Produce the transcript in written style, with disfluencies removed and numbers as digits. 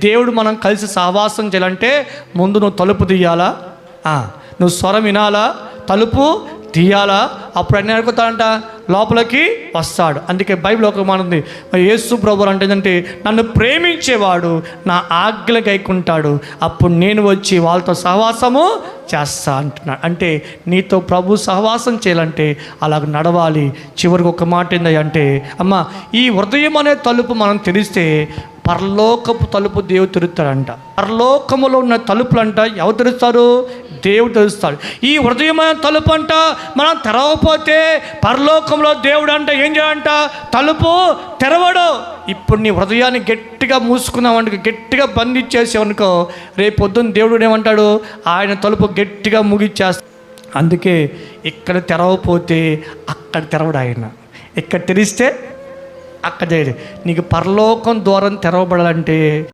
దేవుడు మనం కలిసి సహవాసం చేయాలంటే ముందు నువ్వు తలుపు తీయాలా, నువ్వు స్వరం వినాలా, తలుపు తీయాలా, అప్పుడు అన్నీ అనుకుంటాడంట లోపలికి వస్తాడు. అందుకే బైబిల్ ఒక మాట ఉంది, యేసు ప్రభువు అంటే ఏంటంటే నన్ను ప్రేమించేవాడు నా ఆజ్ఞలు గైకుంటాడు, అప్పుడు నేను వచ్చి వాళ్ళతో సహవాసము చేస్తా అంటున్నాడు. అంటే నీతో ప్రభు సహవాసం చేయాలంటే అలాగ నడవాలి. చివరికి ఒక మాట ఏంటంటే అమ్మ ఈ హృదయం అనే తలుపు మనం తెరిస్తే పరలోకపు తలుపు దేవుడు తెరుస్తాడంట. పరలోకములో ఉన్న తలుపులు అంట ఎవరు తెరుస్తారు? దేవుడు తెరుస్తాడు. ఈ హృదయమైన తలుపు అంట మనం తెరవకపోతే పరలోకంలో దేవుడు అంట ఏం చేయాలంట? తలుపు తెరవడు. ఇప్పుడు నీ హృదయాన్ని గట్టిగా మూసుకున్నావనుకో, గట్టిగా బంధించేసావనుకో, రేపు పొద్దున్న దేవుడు ఏమంటాడు? ఆయన తలుపు గట్టిగా ముగిచ్చేస్తాడు. అందుకే ఇక్కడ తెరవకపోతే అక్కడ తెరవడు ఆయన, ఇక్కడ తెరిస్తే అక్కడ నీకు పరలోకం ద్వారం తెరవబడాలంటే